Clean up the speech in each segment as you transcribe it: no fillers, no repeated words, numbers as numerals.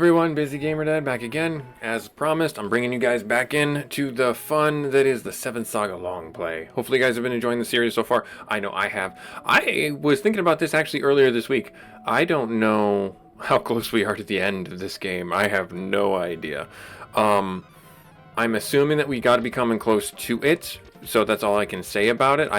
everyone, busygamerdad back again. As promised, I'm bringing you guys back in to the fun that is the 7th Saga long play. Hopefully you guys have been enjoying the series so far. I know I have. I was thinking about this actually earlier this week. I don't know how close we are to the end of this game. I have no idea. I'm assuming that we got to be coming close to it, so that's all I can say about it.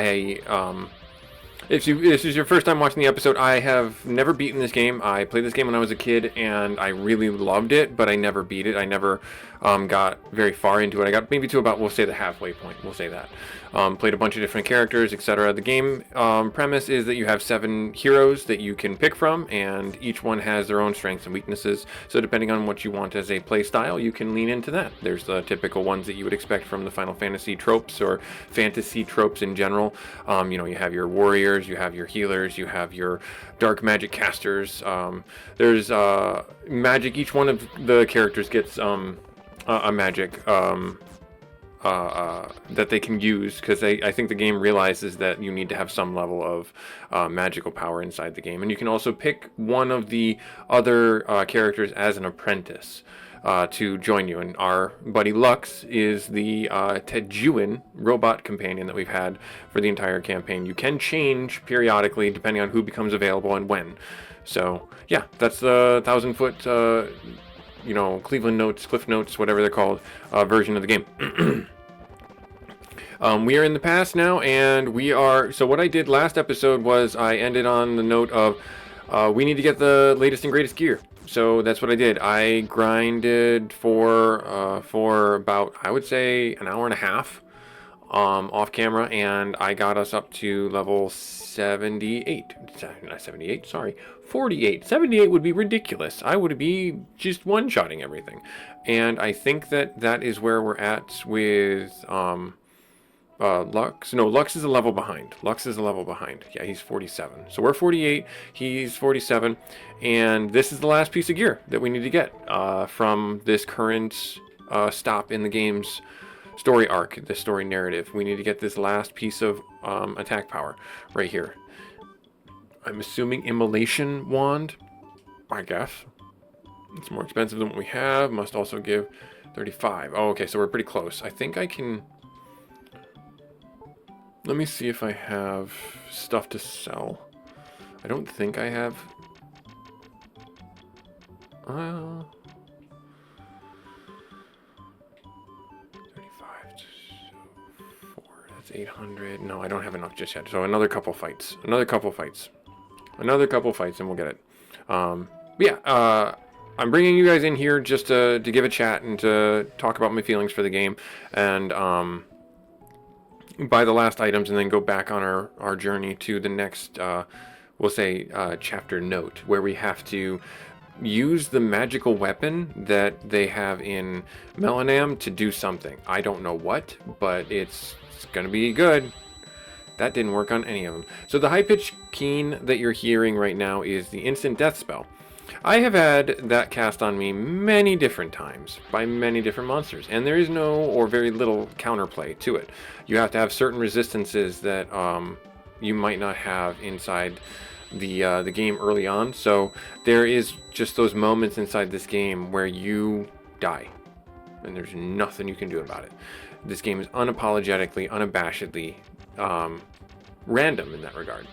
If this is your first time watching the episode, I have never beaten this game. I played this game when I was a kid, and I really loved it, but I never beat it. I never got very far into it. I got maybe to about, we'll say, the halfway point. We'll say that. Played a bunch of different characters, etc. The game premise is that you have 7 heroes that you can pick from, and each one has their own strengths and weaknesses. So depending on what you want as a play style, you can lean into that. There's the typical ones that you would expect from the Final Fantasy tropes or fantasy tropes in general. You have your warriors, you have your healers, you have your dark magic casters. There's magic. Each one of the characters gets a magic that they can use, because I think the game realizes that you need to have some level of magical power inside the game. And you can also pick one of the other characters as an apprentice to join you. And our buddy Lux is the Tejuan robot companion that we've had for the entire campaign. You can change periodically depending on who becomes available and when. So yeah, that's the 1,000-foot Cleveland Notes, Cliff Notes, whatever they're called, version of the game. We are in the past now, and so what I did last episode was I ended on the note of we need to get the latest and greatest gear. So that's what I did. I grinded for about, I would say, an hour and a half off camera, and I got us up to level 78. Not 78, sorry. 48. 78 would be ridiculous. I would be just one-shotting everything. And I think that is where we're at with Lux. No, Lux is a level behind. Yeah, he's 47. So we're 48, he's 47, and this is the last piece of gear that we need to get from this current stop in the game's story arc, the story narrative. We need to get this last piece of attack power right here. I'm assuming Immolation Wand, I guess. It's more expensive than what we have. Must also give 35. Oh, okay, so we're pretty close. I think I can... Let me see if I have stuff to sell. I don't think I have... 35... 4, that's 800. No, I don't have enough just yet. So another couple fights. And we'll get it. I'm bringing you guys in here just to give a chat and to talk about my feelings for the game, and buy the last items, and then go back on our journey to the next, we'll say, chapter note, where we have to use the magical weapon that they have in Melanam to do something. I don't know what, but it's gonna be good. That didn't work on any of them. So the high-pitched keen that you're hearing right now is the instant death spell. I have had that cast on me many different times by many different monsters, and there is no or very little counterplay to it. You have to have certain resistances that you might not have inside the game early on. So there is just those moments inside this game where you die, and there's nothing you can do about it. This game is unapologetically, unabashedly random in that regard.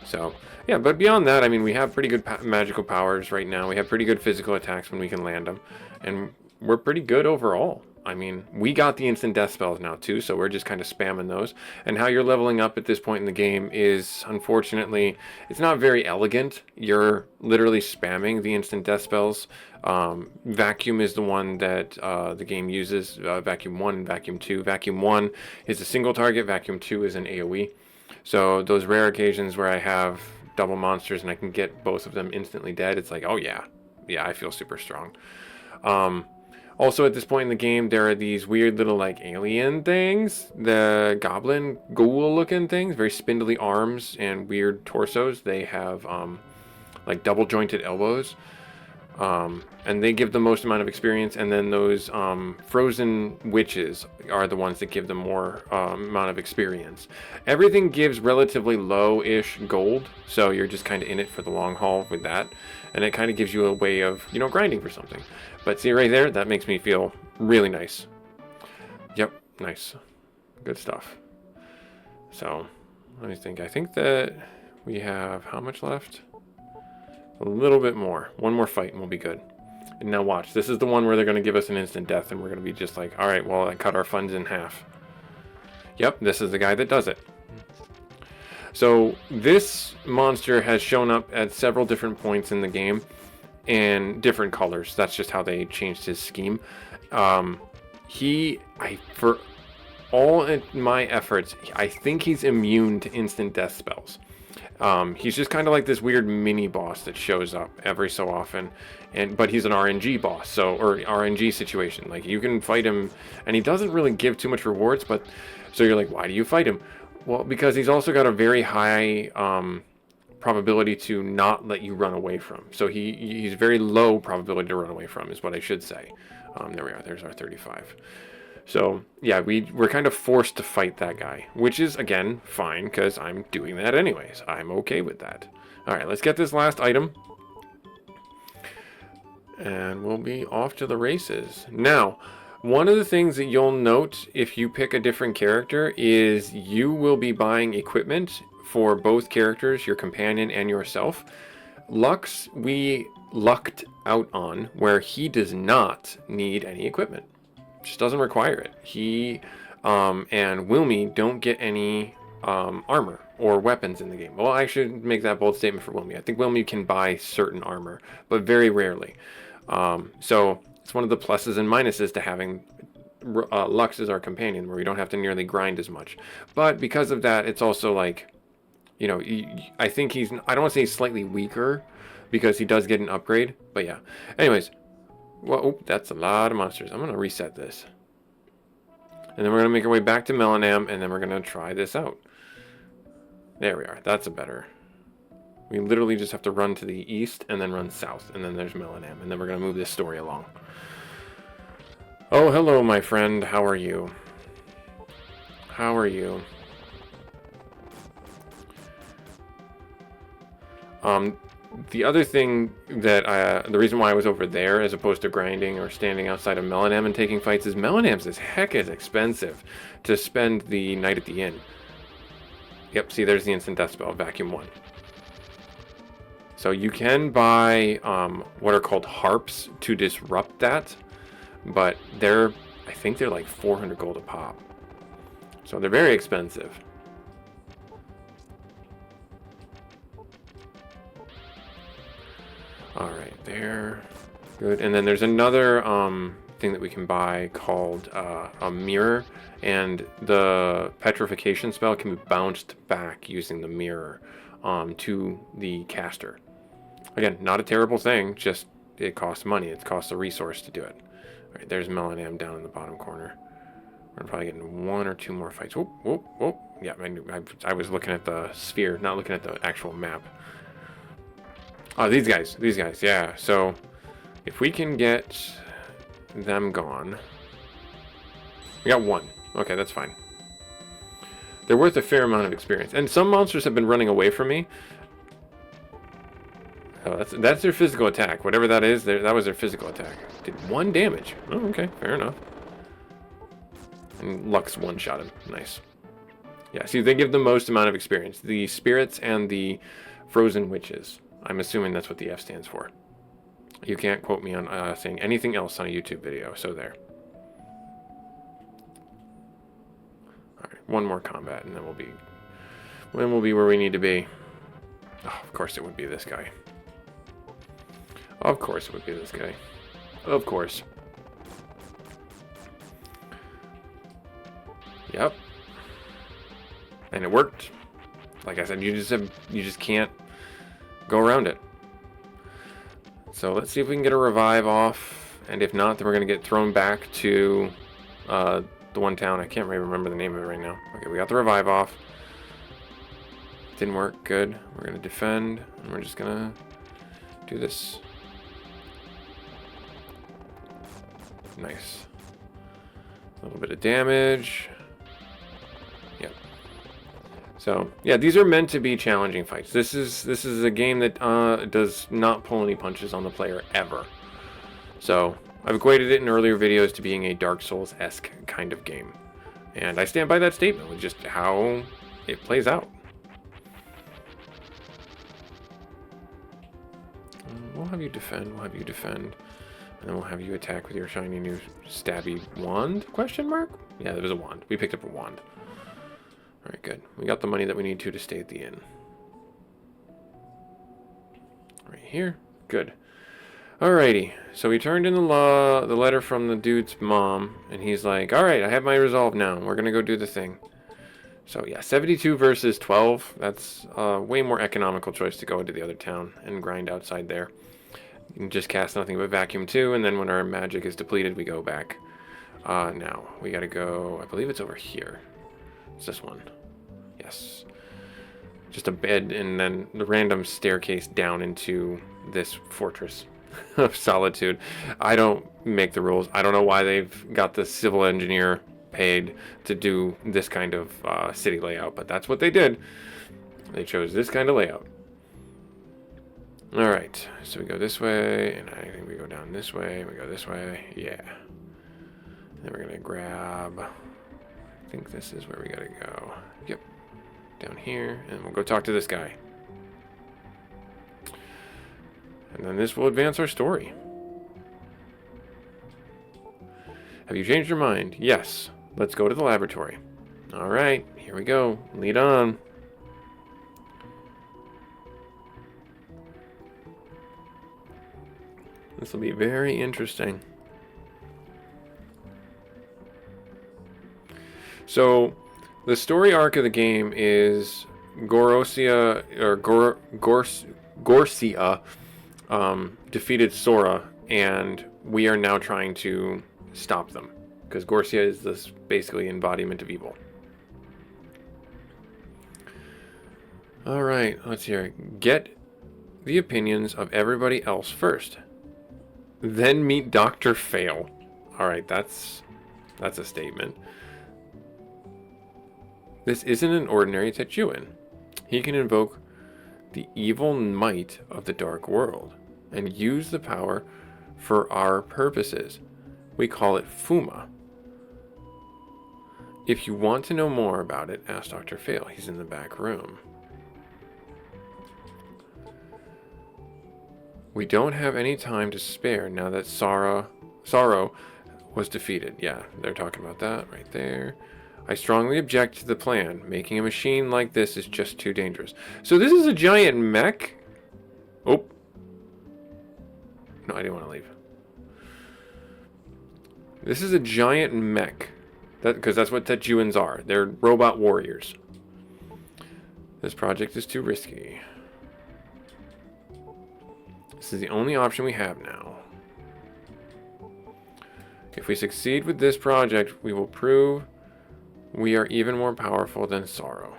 So yeah, but beyond that, I mean, we have pretty good magical powers right now. We have pretty good physical attacks when we can land them, and we're pretty good overall. I mean, we got the instant death spells now too, so we're just kind of spamming those. And how you're leveling up at this point in the game is, unfortunately, it's not very elegant. You're literally spamming the instant death spells. Vacuum is the one that the game uses, Vacuum 1 and Vacuum 2. Vacuum 1 is a single target, Vacuum 2 is an AoE. So those rare occasions where I have double monsters and I can get both of them instantly dead, it's like, oh yeah, I feel super strong. Also at this point in the game, there are these weird little like alien things, the goblin ghoul looking things, very spindly arms and weird torsos. They have like double jointed elbows, and they give the most amount of experience. And then those frozen witches are the ones that give them more amount of experience. Everything gives relatively low-ish gold, so you're just kind of in it for the long haul with that. and it kind of gives you a way of, you know, grinding for something. But see right there, that makes me feel really nice. Yep, nice. Good stuff. So, let me think. I think that we have how much left? A little bit more. One more fight and we'll be good. And now watch. This is the one where they're going to give us an instant death and we're going to be just like, alright, well, I cut our funds in half. Yep, this is the guy that does it. So, this monster has shown up at several different points in the game in different colors. That's just how they changed his scheme. For all my efforts, I think he's immune to instant death spells. He's just kind of like this weird mini boss that shows up every so often, but he's an RNG boss, or RNG situation. Like, you can fight him, and he doesn't really give too much rewards, but so you're like, why do you fight him? Well, because he's also got a very high probability to not let you run away from. So he's very low probability to run away from, is what I should say. There we are. There's our 35. So, yeah, we're kind of forced to fight that guy, which is, again, fine, because I'm doing that anyways. I'm okay with that. All right, let's get this last item, and we'll be off to the races. Now, one of the things that you'll note if you pick a different character is you will be buying equipment for both characters, your companion and yourself. Lux, we lucked out on, where he does not need any equipment. Just doesn't require it. He and Wilmy don't get any armor or weapons in the game. Well, I should make that bold statement for Wilmy. I think Wilmy can buy certain armor, but very rarely. So it's one of the pluses and minuses to having Lux as our companion, where we don't have to nearly grind as much. But because of that, it's also like, you know, I think I don't want to say he's slightly weaker, because he does get an upgrade. But yeah. Anyways. Well, that's a lot of monsters. I'm going to reset this. And then we're going to make our way back to Melanam, and then we're going to try this out. There we are. That's a better. We literally just have to run to the east, and then run south, and then there's Melanam, and then we're going to move this story along. Oh, hello, my friend. How are you? How are you? The other thing that the reason why I was over there as opposed to grinding or standing outside of Melanam and taking fights is Melanam's as heck is expensive to spend the night at the inn. Yep, see, there's the instant death spell, vacuum 1. So you can buy what are called harps to disrupt that, but I think they're like 400 gold a pop. So they're very expensive. Alright, there. Good. And then there's another thing that we can buy called a mirror. And the petrification spell can be bounced back using the mirror to the caster. Again, not a terrible thing, just it costs money. It costs a resource to do it. Alright, there's Melanam down in the bottom corner. We're probably getting 1 or 2 more fights. Whoop, whoop, whoop. Yeah, I was looking at the sphere, not looking at the actual map. Oh, these guys, yeah. So, if we can get them gone. We got 1. Okay, that's fine. They're worth a fair amount of experience. And some monsters have been running away from me. Oh, that's their physical attack. Whatever that is, that was their physical attack. Did 1 damage. Oh, okay, fair enough. And Lux one-shot him. Nice. Yeah, see, they give the most amount of experience. The spirits and the frozen witches. I'm assuming that's what the F stands for. You can't quote me on saying anything else on a YouTube video, so there. Alright, 1 more combat, and then we'll be where we need to be. Oh, of course it would be this guy. Of course it would be this guy. Of course. Yep. And it worked. Like I said, you just can't go around it. So let's see if we can get a revive off, and if not, then we're going to get thrown back to the one town. I can't really remember the name of it right now. Okay, we got the revive off. Didn't work. Good. We're going to defend, and we're just going to do this. Nice. A little bit of damage. Yep. So yeah, these are meant to be challenging fights. This is a game that does not pull any punches on the player ever. So I've equated it in earlier videos to being a Dark Souls-esque kind of game, and I stand by that statement with just how it plays out. We'll have you defend. We'll have you defend. And then we'll have you attack with your shiny new stabby wand? Question mark? Yeah, there was a wand. We picked up a wand. Alright, good. We got the money that we need to stay at the inn. Right here. Good. Alrighty. So we turned in the letter from the dude's mom, and he's like, alright, I have my resolve now. We're gonna go do the thing. So yeah, 72 versus 12. That's a way more economical choice to go into the other town and grind outside there. You can just cast nothing but vacuum too, and then when our magic is depleted, we go back. Now, we gotta go, I believe it's over here. It's this one. Yes. Just a bed and then the random staircase down into this fortress of solitude. I don't make the rules. I don't know why they've got the civil engineer paid to do this kind of city layout, but that's what they did. They chose this kind of layout. Alright, so we go this way, and I think we go down this way, we go this way, yeah. Then we're gonna grab, I think this is where we gotta go. Yep, down here, and we'll go talk to this guy. And then this will advance our story. Have you changed your mind? Yes. Let's go to the laboratory. Alright, here we go. Lead on. This will be very interesting. So, the story arc of the game is Gorsia defeated Sora, and we are now trying to stop them, because Gorsia is this basically embodiment of evil. Alright, let's hear it. Get the opinions of everybody else first. Then meet Dr. Fail. Alright, that's a statement. This isn't an ordinary Techuan. He can invoke the evil might of the dark world and use the power for our purposes. We call it Fuma. If you want to know more about it, ask Dr. Fail. He's in the back room. We don't have any time to spare now that Sorrow was defeated. Yeah, they're talking about that right there. I strongly object to the plan. Making a machine like this is just too dangerous. So this is a giant mech? Oh. No, I didn't want to leave. This is a giant mech. Because that's what Techuans are. They're robot warriors. This project is too risky. This is the only option we have now. If we succeed with this project, we will prove we are even more powerful than Sorrow.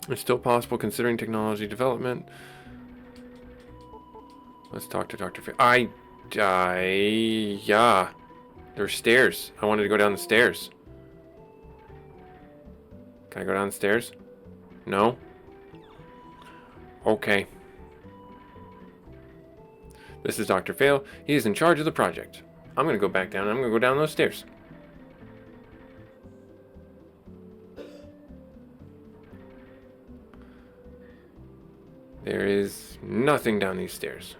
It's still possible considering technology development. Let's talk to Dr. Fair. Yeah. There's stairs. I wanted to go down the stairs. Can I go down the stairs? No? Okay. This is Dr. Fail. He is in charge of the project. I'm going to go back down. I'm going to go down those stairs. There is nothing down these stairs.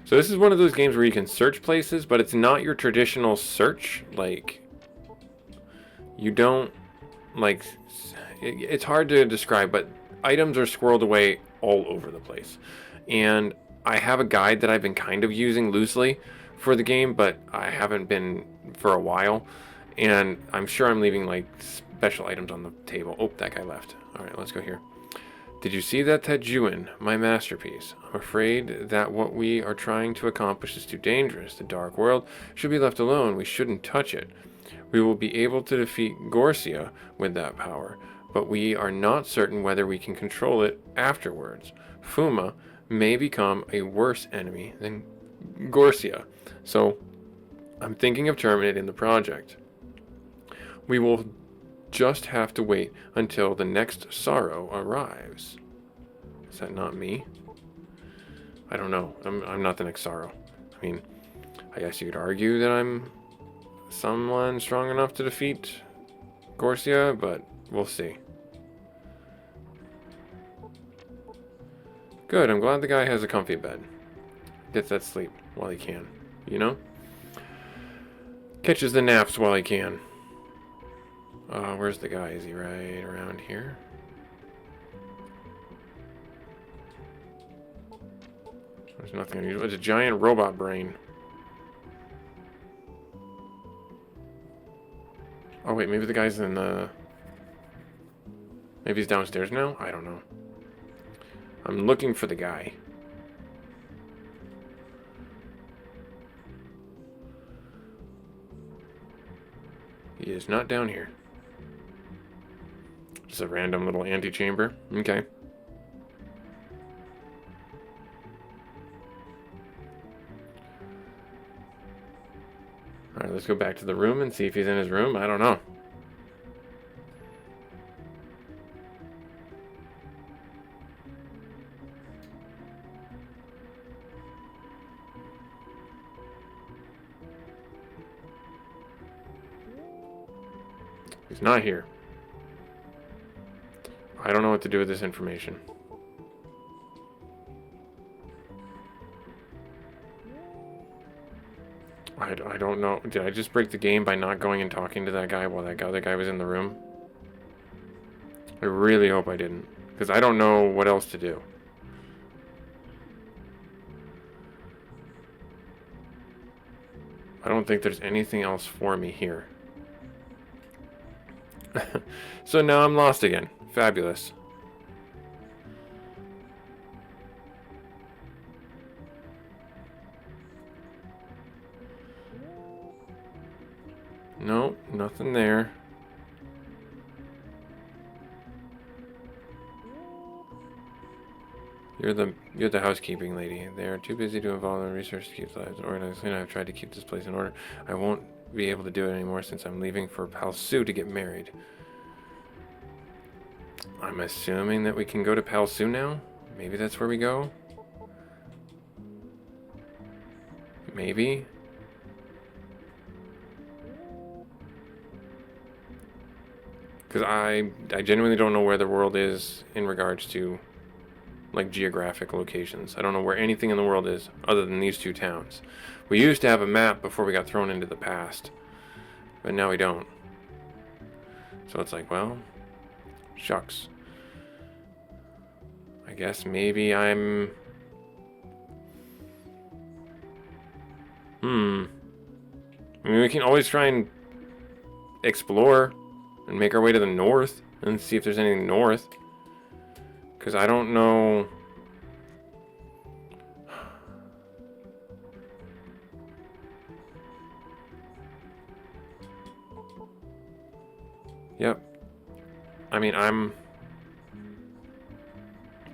So this is one of those games where you can search places, but it's not your traditional search. Like, you don't, like, it's hard to describe, but items are squirreled away all over the place. And I have a guide that I've been kind of using loosely for the game, but I haven't been for a while. And I'm sure I'm leaving, like, special items on the table. Oh, that guy left. All right, let's go here. Did you see that Techuan, my masterpiece? I'm afraid that what we are trying to accomplish is too dangerous. The dark world should be left alone. We shouldn't touch it. We will be able to defeat Gorsia with that power, but we are not certain whether we can control it afterwards. Fuma may become a worse enemy than Gorsia, so I'm thinking of terminating the project. We will just have to wait until the next sorrow arrives. Is that not me? I don't know. I'm not the next sorrow. I mean, I guess you could argue that I'm someone strong enough to defeat Gorsia, but we'll see. Good, I'm glad the guy has a comfy bed. Gets that sleep while he can, you know? Catches the naps while he can. Where's the guy? Is he right around here? There's nothing unusual. It's a giant robot brain. Oh wait, maybe the guy's in the... Maybe he's downstairs now? I don't know. I'm looking for the guy. He is not down here. Just a random little antechamber. Okay. Alright, let's go back to the room and see if he's in his room. I don't know. He's not here. I don't know what to do with this information. I don't know. Did I just break the game by not going and talking to that guy while that other guy was in the room? I really hope I didn't, because I don't know what else to do. I don't think there's anything else for me here. So now I'm lost again. Fabulous. No, nothing there. You're the housekeeping lady. They are too busy to involve in research to keep the lives organized. And I've tried to keep this place in order. I won't be able to do it anymore since I'm leaving for Pal Su to get married. I'm assuming that we can go to Pal Su now? Maybe that's where we go? Maybe? Because I genuinely don't know where the world is in regards to, like, geographic locations. I don't know where anything in the world is other than these two towns. We used to have a map before we got thrown into the past, but now we don't. So it's like, well, shucks. I guess maybe I'm... I mean, we can always try and explore and make our way to the north and see if there's anything north. Because I don't know... Yep. I mean, I'm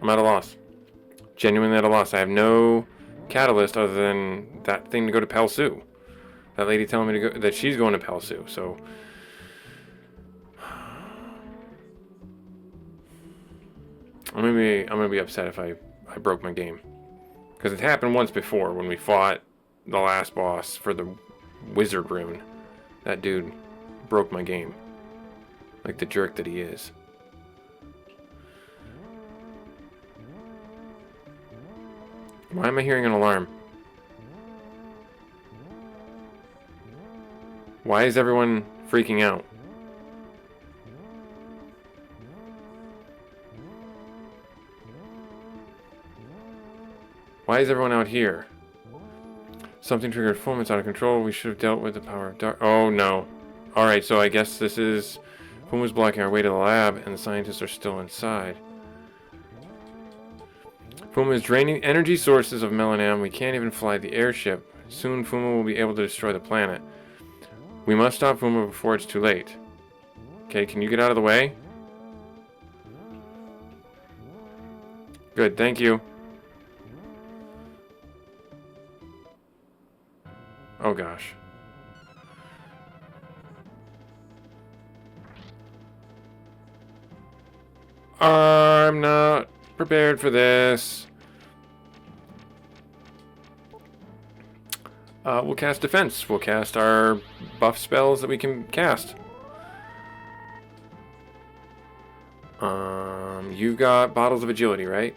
at a loss. Genuinely at a loss. I have no catalyst other than that thing to go to Pal Su. That lady telling me to go, that she's going to Pal Su. So I'm gonna be upset if I broke my game, because it happened once before when we fought the last boss for the wizard rune. That dude broke my game, like the jerk that he is. Why am I hearing an alarm? Why is everyone freaking out? Why is everyone out here? Something triggered Fulmin's out of control. We should have dealt with the power of dark. Oh no. Alright, so I guess this is... Fulmin's blocking our way to the lab, and the scientists are still inside. Fuma is draining energy sources of Melanam. We can't even fly the airship. Soon Fuma will be able to destroy the planet. We must stop Fuma before it's too late. Okay, can you get out of the way? Good, thank you. Oh gosh. I'm not prepared for this. We'll cast defense. We'll cast our buff spells that we can cast. You got bottles of agility, right?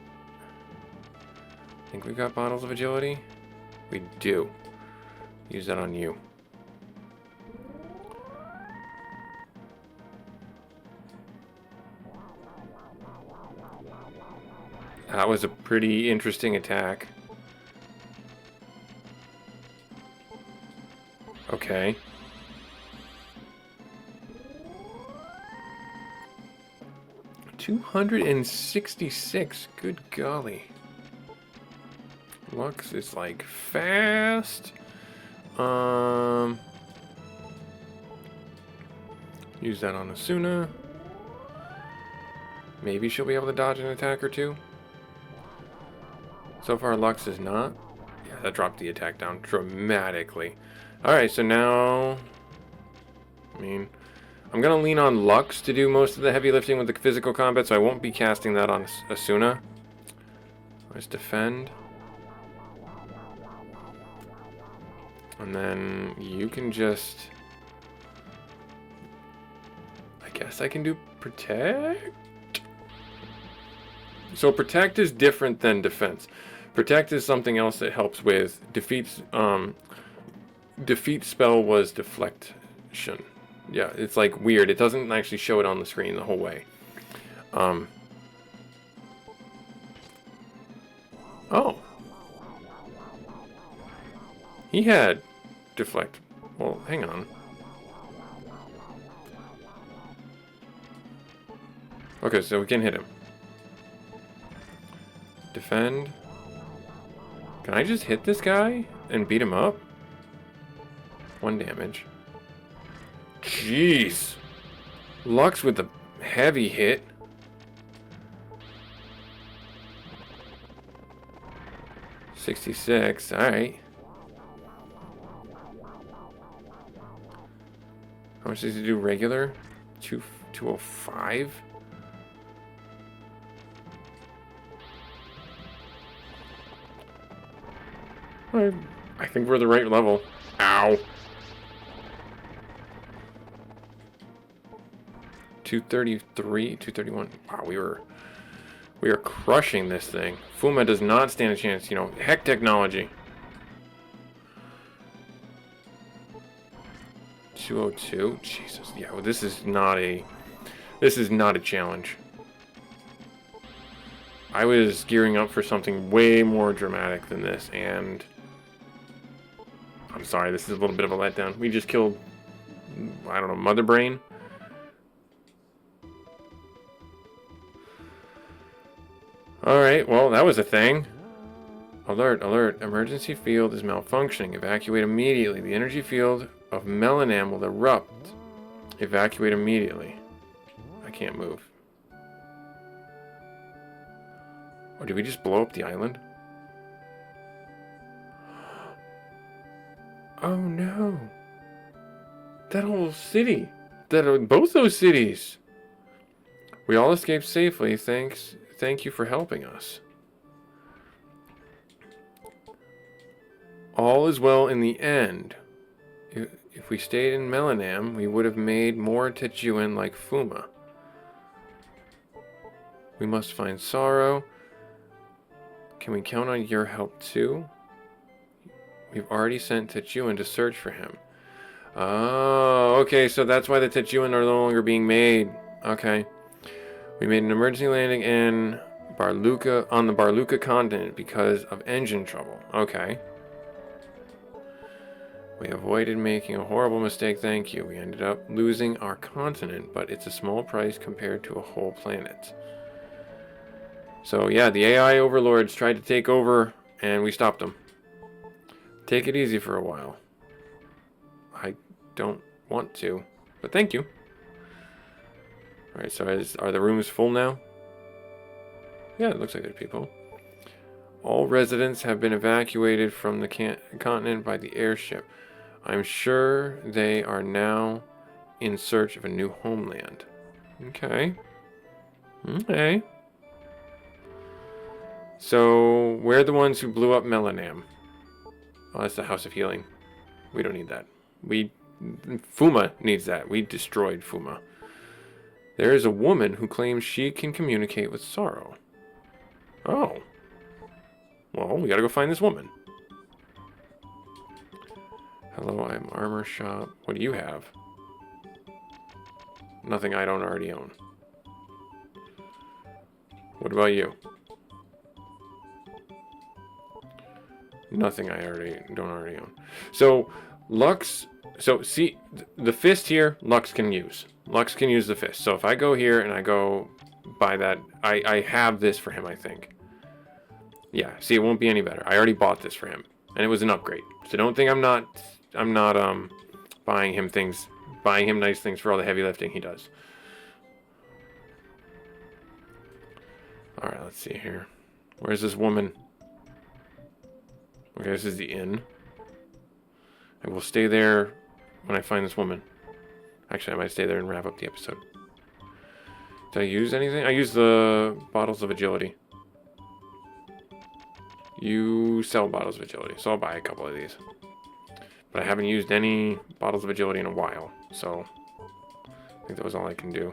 I think we've got bottles of agility. We do. Use that on you. That was a pretty interesting attack. Okay. $266. Good golly. Lux is like fast. Use that on Asuna. Maybe she'll be able to dodge an attack or two. So far, Lux is not. Yeah, that dropped the attack down dramatically. Alright, so now... I mean, I'm going to lean on Lux to do most of the heavy lifting with the physical combat, so I won't be casting that on Asuna. Let's defend. And then you can just... I guess I can do Protect? So Protect is different than Defense. Protect is something else that helps with defeats. Defeat spell was Deflection. Yeah, it's like weird. It doesn't actually show it on the screen the whole way. Oh. He had Deflect. Well, hang on. Okay, so we can hit him. Defend. Can I just hit this guy and beat him up? 1 damage. Jeez. Lux with the heavy hit. $66. Alright. How much does he do regular? 205? I think we're the right level. Ow. 233, 231. Wow, we are crushing this thing. Fuma does not stand a chance. You know, heck technology. 202. Jesus. Yeah, well, this is not a challenge. I was gearing up for something way more dramatic than this, and I'm sorry, this is a little bit of a letdown. We just killed, I don't know, Mother Brain. Alright, well, that was a thing. Alert, alert. Emergency field is malfunctioning. Evacuate immediately. The energy field of Melanam will erupt. Evacuate immediately. I can't move. Or did we just blow up the island? Oh no. That whole city. Both those cities. We all escaped safely. Thank you for helping us. All is well in the end. If we stayed in Melanam, we would have made more Techuan like Fuma. We must find Sorrow. Can we count on your help too? We've already sent Techuan to search for him. Oh, okay, so that's why the Techuan are no longer being made. Okay. We made an emergency landing in Barluca, on the Barluca continent because of engine trouble. Okay. We avoided making a horrible mistake, thank you. We ended up losing our continent, but it's a small price compared to a whole planet. So yeah, the AI overlords tried to take over, and we stopped them. Take it easy for a while. I don't want to, but thank you. Alright, so are the rooms full now? Yeah, it looks like there's people. All residents have been evacuated from the continent by the airship. I'm sure they are now in search of a new homeland. Okay. Okay. So, we're the ones who blew up Melanam. Oh, that's the House of Healing. We don't need that. Fuma needs that. We destroyed Fuma. There is a woman who claims she can communicate with sorrow. Oh. Well, we gotta go find this woman. Hello, I'm Armor Shop. What do you have? Nothing I don't already own. What about you? Nothing I don't already own. So, Lux... So, see, the fist here, Lux can use. Lux can use the fist. So, if I go here and I go buy that... I have this for him, I think. Yeah, see, it won't be any better. I already bought this for him. And it was an upgrade. So, don't think I'm not buying him nice things for all the heavy lifting he does. Alright, let's see here. Where's this woman? Okay, this is the inn. I will stay there when I find this woman. Actually, I might stay there and wrap up the episode. Did I use anything? I used the bottles of agility. You sell bottles of agility, so I'll buy a couple of these. But I haven't used any bottles of agility in a while, so I think that was all I can do.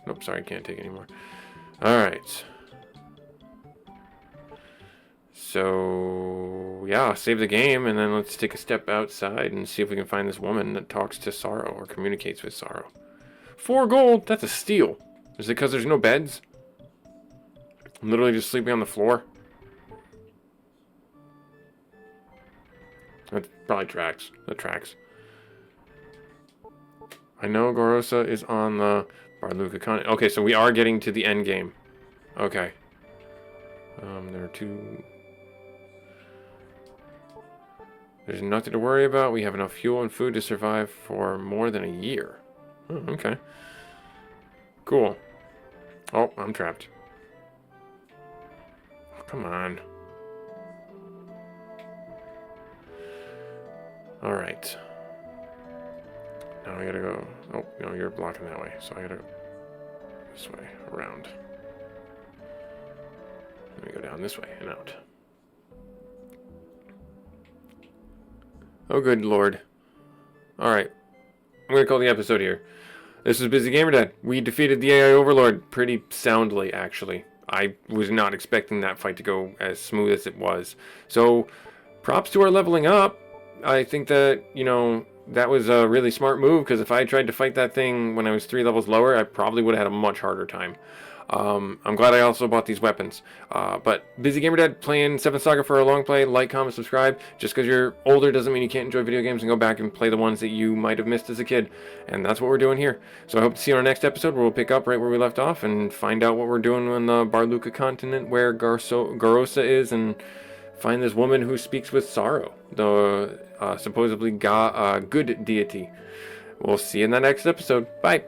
Nope, sorry, I can't take any more. Alright. So, yeah, save the game, and then let's take a step outside and see if we can find this woman that talks to sorrow or communicates with sorrow. 4 gold? That's a steal. Is it because there's no beds? I'm literally just sleeping on the floor. That probably tracks. That tracks. I know Gorosa is on the Barluca continent. Okay, so we are getting to the end game. Okay. There are 2... There's nothing to worry about. We have enough fuel and food to survive for more than a year. Oh, okay. Cool. Oh, I'm trapped. Oh, come on. Alright. Now I gotta go... Oh, no, you're blocking that way. So I gotta go this way, around. Let me go down this way and out. Oh, good lord. Alright. I'm gonna call the episode here. This is busygamerdad. We defeated the AI Overlord pretty soundly, actually. I was not expecting that fight to go as smooth as it was. So, props to our leveling up. I think that, you know, that was a really smart move, because if I tried to fight that thing when I was 3 levels lower, I probably would have had a much harder time. I'm glad I also bought these weapons. But busygamerdad, playing 7th Saga for a long play. Like, comment, subscribe. Just because you're older doesn't mean you can't enjoy video games and go back and play the ones that you might have missed as a kid. And that's what we're doing here. So I hope to see you on our next episode, where we'll pick up right where we left off and find out what we're doing on the Barluca continent, where Gorosa is, and find this woman who speaks with sorrow, the supposedly good deity. We'll see you in the next episode. Bye.